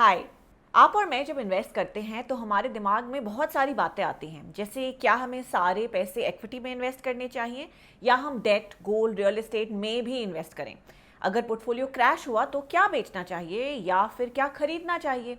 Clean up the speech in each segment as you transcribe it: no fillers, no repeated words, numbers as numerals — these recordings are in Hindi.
हाय। आप और मैं जब इन्वेस्ट करते हैं तो हमारे दिमाग में बहुत सारी बातें आती हैं, जैसे क्या हमें सारे पैसे इक्विटी में इन्वेस्ट करने चाहिए या हम डेट, गोल्ड, रियल एस्टेट में भी इन्वेस्ट करें। अगर पोर्टफोलियो क्रैश हुआ तो क्या बेचना चाहिए या फिर क्या खरीदना चाहिए।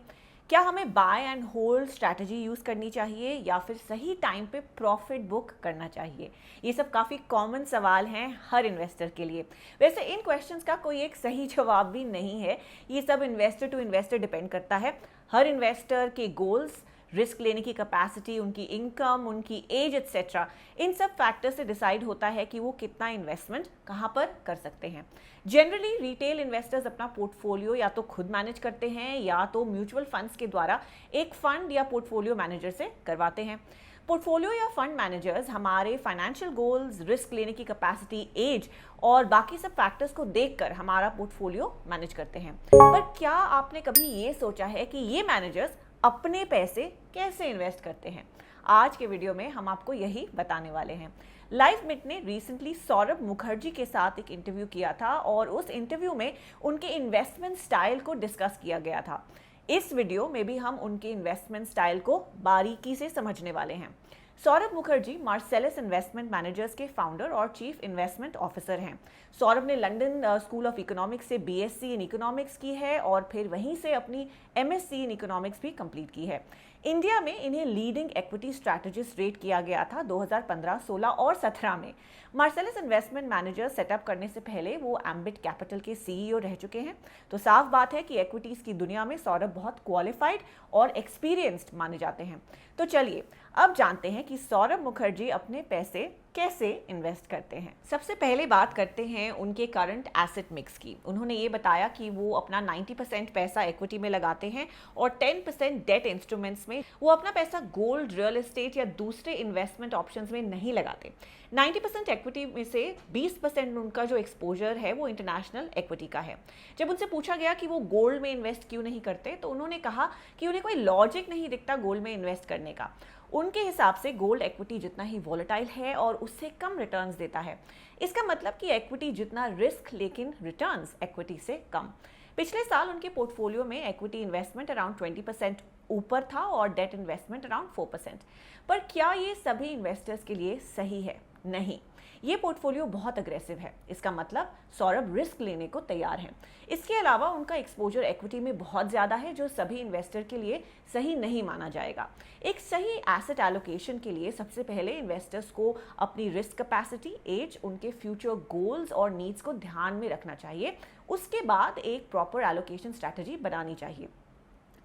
क्या हमें buy and hold strategy use करनी चाहिए या फिर सही टाइम पे प्रॉफिट बुक करना चाहिए। ये सब काफ़ी कॉमन सवाल हैं हर इन्वेस्टर के लिए। वैसे इन क्वेश्चंस का कोई एक सही जवाब भी नहीं है। ये सब इन्वेस्टर टू इन्वेस्टर डिपेंड करता है। हर इन्वेस्टर के गोल्स, रिस्क लेने की कैपेसिटी, उनकी इनकम, उनकी एज एक्सेट्रा, इन सब फैक्टर से डिसाइड होता है कि वो कितना इन्वेस्टमेंट कहाँ पर कर सकते हैं। जनरली रिटेल इन्वेस्टर्स अपना पोर्टफोलियो या तो खुद मैनेज करते हैं या तो म्यूचुअल फंड्स के द्वारा एक फंड या पोर्टफोलियो मैनेजर से करवाते हैं। पोर्टफोलियो या फंड मैनेजर्स हमारे फाइनेंशियल गोल्स, रिस्क लेने की कैपेसिटी, एज और बाकी सब फैक्टर्स को देखकर हमारा पोर्टफोलियो मैनेज करते हैं। पर क्या आपने कभी ये सोचा है कि ये मैनेजर्स अपने पैसे कैसे इन्वेस्ट करते हैं? आज के वीडियो में हम आपको यही बताने वाले हैं। लाइव मिट ने रिसेंटली सौरभ मुखर्जी के साथ एक इंटरव्यू किया था और उस इंटरव्यू में उनके इन्वेस्टमेंट स्टाइल को डिस्कस किया गया था। इस वीडियो में भी हम उनके इन्वेस्टमेंट स्टाइल को बारीकी से समझने वाले हैं। Saurabh Mukherjee Marcellus investment managers के फाउंडर और चीफ इन्वेस्टमेंट ऑफिसर हैं। सौरभ ने लंदन स्कूल ऑफ इकोनॉमिक्स से बीएससी इन इकोनॉमिक्स की है और फिर वहीं से अपनी एमएससी इन इकोनॉमिक्स भी कंप्लीट की है। इंडिया में इन्हें लीडिंग इक्विटी स्ट्रैटेजिस्ट रेट किया गया था 2015, 16 और 17 में। मार्सेलस इन्वेस्टमेंट मैनेजर सेटअप करने से पहले वो एम्बिट कैपिटल के सीईओ रह चुके हैं। तो साफ बात है कि इक्विटीज की दुनिया में सौरभ बहुत क्वालिफाइड और एक्सपीरियंस्ड माने जाते हैं। तो चलिए अब जानते हैं कि सौरभ मुखर्जी अपने पैसे कैसे इन्वेस्ट करते हैं। सबसे पहले बात करते हैं उनके करंट एसेट मिक्स की। उन्होंने ये बताया कि वो अपना 90% पैसा इक्विटी में लगाते हैं और 10% डेट इंस्ट्रूमेंट्स में। वो अपना पैसा गोल्ड, रियल एस्टेट या दूसरे इन्वेस्टमेंट ऑप्शंस में नहीं लगाते। 90% इक्विटी में से 20% उनका जो एक्सपोजर है वो इंटरनेशनल इक्विटी का है। जब उनसे पूछा गया कि वो गोल्ड में इन्वेस्ट क्यों नहीं करते तो उन्होंने कहा कि उन्हें कोई लॉजिक नहीं दिखता गोल्ड में इन्वेस्ट करने का। उनके हिसाब से गोल्ड इक्विटी जितना ही वॉलेटाइल है और उससे कम रिटर्न्स देता है। इसका मतलब कि इक्विटी जितना रिस्क लेकिन रिटर्न्स इक्विटी से कम। पिछले साल उनके पोर्टफोलियो में इक्विटी इन्वेस्टमेंट अराउंड 20% ऊपर था और डेट इन्वेस्टमेंट अराउंड 4%। पर क्या ये सभी इन्वेस्टर्स के लिए सही है? नहीं। ये पोर्टफोलियो बहुत अग्रेसिव है। इसका मतलब सौरभ रिस्क लेने को तैयार हैं। इसके अलावा उनका एक्सपोजर इक्विटी में बहुत ज़्यादा है जो सभी इन्वेस्टर के लिए सही नहीं माना जाएगा। एक सही एसेट एलोकेशन के लिए सबसे पहले इन्वेस्टर्स को अपनी रिस्क कैपेसिटी, एज, उनके फ्यूचर गोल्स और नीड्स को ध्यान में रखना चाहिए। उसके बाद एक प्रॉपर एलोकेशन स्ट्रैटेजी बनानी चाहिए।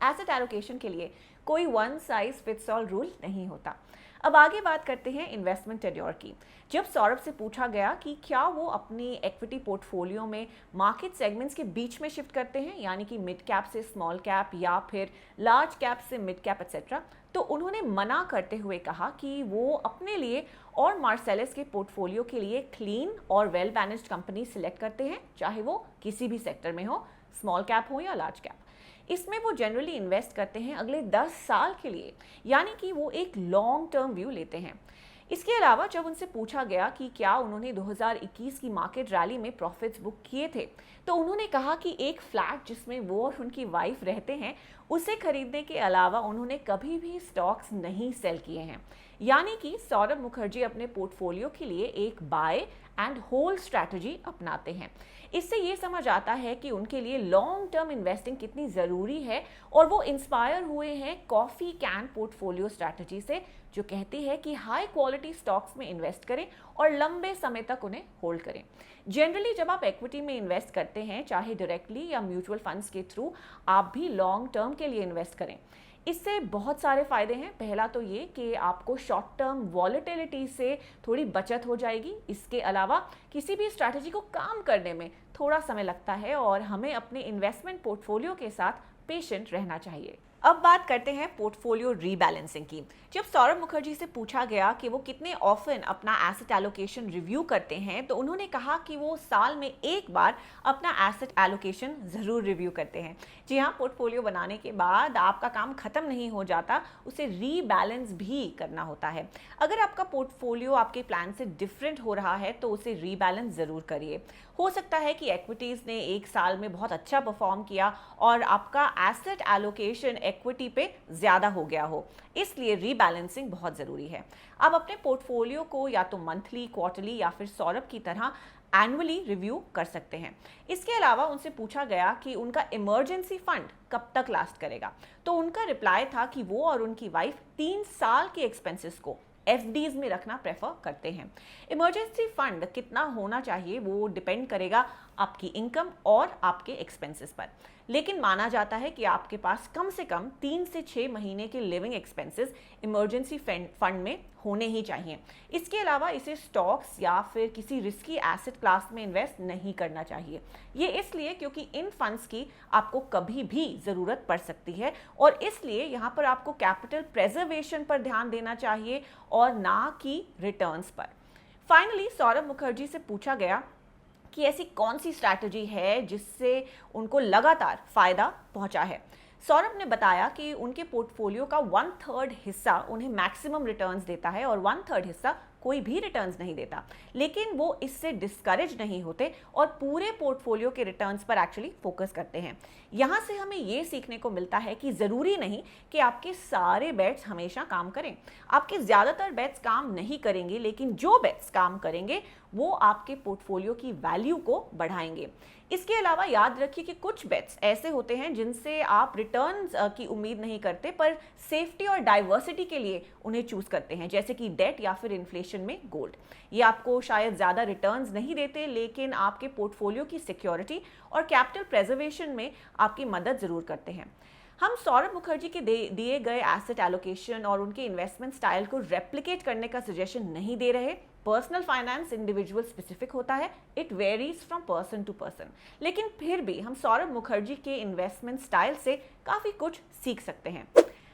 एसेट एलोकेशन के लिए कोई one size fits all rule नहीं होता। अब आगे बात करते हैं इन्वेस्टमेंट टेन्योर की। जब सौरभ से पूछा गया कि क्या वो अपनी इक्विटी पोर्टफोलियो में मार्केट सेगमेंट्स के बीच में शिफ्ट करते हैं, यानी कि मिड कैप से स्मॉल कैप या फिर लार्ज कैप से मिड कैप एक्सेट्रा, तो उन्होंने मना करते हुए कहा कि वो अपने लिए और मार्सेलस के पोर्टफोलियो के लिए क्लीन और वेल मैनेज्ड कंपनी सिलेक्ट करते हैं, चाहे वो किसी भी सेक्टर में हो, स्मॉल कैप हो या लार्ज कैप। इसमें वो जनरली इन्वेस्ट करते हैं अगले 10 साल के लिए, यानी कि वो एक लॉन्ग टर्म व्यू लेते हैं। इसके अलावा जब उनसे पूछा गया कि क्या उन्होंने 2021 की मार्केट रैली में प्रॉफिट्स बुक किए थे, तो उन्होंने कहा कि एक फ्लैट जिसमें वो और उनकी वाइफ रहते हैं उसे खरीदने के अलावा उन्होंने कभी भी स्टॉक्स नहीं सेल किए हैं। यानी कि सौरभ मुखर्जी अपने पोर्टफोलियो के लिए एक बाय एंड होल्ड स्ट्रैटेजी अपनाते हैं। इससे ये समझ आता है कि उनके लिए लॉन्ग टर्म इन्वेस्टिंग कितनी ज़रूरी है और वो इंस्पायर हुए हैं कॉफ़ी कैन पोर्टफोलियो स्ट्रैटेजी से, जो कहती है कि हाई क्वालिटी स्टॉक्स में इन्वेस्ट करें और लंबे समय तक उन्हें होल्ड करें। जनरली जब आप इक्विटी में इन्वेस्ट करते हैं, चाहे डायरेक्टली या म्यूचुअल फंड्स के थ्रू, आप भी लॉन्ग टर्म के लिए इन्वेस्ट करें। इससे बहुत सारे फ़ायदे हैं। पहला तो ये कि आपको शॉर्ट टर्म वॉलेटिलिटी से थोड़ी बचत हो जाएगी। इसके अलावा किसी भी स्ट्रैटेजी को काम करने में थोड़ा समय लगता है और हमें अपने इन्वेस्टमेंट पोर्टफोलियो के साथ पेशेंट रहना चाहिए। अब बात करते हैं पोर्टफोलियो रीबैलेंसिंग की। जब सौरभ मुखर्जी से पूछा गया कि वो कितने ऑफन अपना एसेट एलोकेशन रिव्यू करते हैं, तो उन्होंने कहा कि वो साल में एक बार अपना एसेट एलोकेशन जरूर रिव्यू करते हैं। जी हाँ, पोर्टफोलियो बनाने के बाद आपका काम खत्म नहीं हो जाता, उसे रीबैलेंस भी करना होता है। अगर आपका पोर्टफोलियो आपके प्लान से डिफरेंट हो रहा है तो उसे रीबैलेंस जरूर करिए। हो सकता है कि एक्विटीज ने एक साल में बहुत अच्छा परफॉर्म किया और आपका एसेट एलोकेशन इक्विटी पे ज्यादा हो गया हो, इसलिए रीबैलेंसिंग बहुत जरूरी है। आप अपने पोर्टफोलियो को या तो मंथली, क्वार्टरली या फिर सौरभ की तरह एनुअली रिव्यू कर सकते हैं। इसके अलावा उनसे पूछा गया कि उनका इमरजेंसी फंड कब तक लास्ट करेगा, तो उनका रिप्लाई था कि वो और उनकी वाइफ 3 साल के एक्सपेंसेस को एफडीज में रखना प्रेफर करते हैं। इमरजेंसी फंड कितना होना चाहिए वो डिपेंड करेगा आपकी इनकम और आपके एक्सपेंसेस पर, लेकिन माना जाता है कि आपके पास कम से कम 3 से 6 महीने के लिविंग एक्सपेंसेस इमरजेंसी फंड में होने ही चाहिए। इसके अलावा इसे स्टॉक्स या फिर किसी रिस्की एसेट क्लास में इन्वेस्ट नहीं करना चाहिए। ये इसलिए क्योंकि इन फंड्स की आपको कभी भी ज़रूरत पड़ सकती है और इसलिए यहाँ पर आपको कैपिटल प्रेजर्वेशन पर ध्यान देना चाहिए और ना कि रिटर्न्स पर। फाइनली सौरभ मुखर्जी से पूछा गया कि ऐसी कौन सी स्ट्रैटेजी है जिससे उनको लगातार फायदा पहुंचा है। सौरभ ने बताया कि उनके पोर्टफोलियो का 1/3 हिस्सा उन्हें मैक्सिमम रिटर्न्स देता है और 1/3 हिस्सा कोई भी रिटर्न्स नहीं देता, लेकिन वो इससे डिस्करेज नहीं होते और पूरे पोर्टफोलियो के रिटर्न्स पर एक्चुअली फोकस करते हैं। यहाँ से हमें ये सीखने को मिलता है कि ज़रूरी नहीं कि आपके सारे बेट्स हमेशा काम करें। आपके ज़्यादातर बेट्स काम नहीं करेंगे, लेकिन जो बेट्स काम करेंगे वो आपके पोर्टफोलियो की वैल्यू को बढ़ाएंगे। इसके अलावा याद रखिए कि कुछ बेट्स ऐसे होते हैं जिनसे आप रिटर्न्स की उम्मीद नहीं करते, पर सेफ्टी और डाइवर्सिटी के लिए उन्हें चूज करते हैं, जैसे कि डेट या फिर इन्फ्लेशन में गोल्ड। ये आपको शायद ज़्यादा रिटर्न्स नहीं देते, लेकिन आपके पोर्टफोलियो की सिक्योरिटी और कैपिटल प्रेजर्वेशन में आपकी मदद ज़रूर करते हैं। हम सौरभ मुखर्जी के दिए गए एसेट एलोकेशन और उनके इन्वेस्टमेंट स्टाइल को रेप्लिकेट करने का सजेशन नहीं दे रहे। पर्सनल फाइनेंस इंडिविजुअल स्पेसिफिक होता है, it varies from person to person, लेकिन फिर भी हम सौरभ मुखर्जी के इन्वेस्टमेंट स्टाइल से काफ़ी कुछ सीख सकते हैं।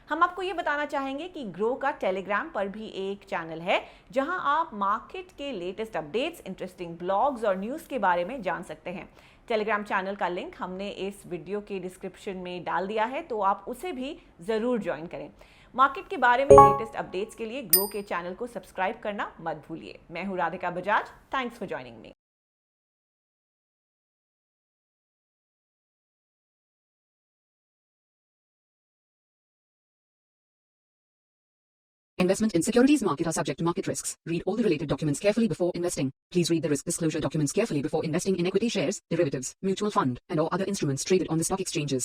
हम आपको ये बताना चाहेंगे कि ग्रो का टेलीग्राम पर भी एक चैनल है जहां आप मार्केट के लेटेस्ट अपडेट्स, इंटरेस्टिंग ब्लॉग्स और न्यूज़ के बारे में जान सकते हैं। टेलीग्राम चैनल का लिंक हमने इस वीडियो के डिस्क्रिप्शन में डाल दिया है, तो आप उसे भी ज़रूर ज्वाइन करें। मार्केट के बारे में लेटेस्ट अपडेट्स के लिए ग्रो के चैनल को सब्सक्राइब करना मत भूलिए। मैं हूँ Radhika Bajaj, thanks for joining me. Investment in securities market are subject to market risks. Read all the related documents carefully before investing. Please read the risk disclosure documents carefully before investing in equity shares, derivatives, mutual fund, and or other instruments traded on the stock exchanges.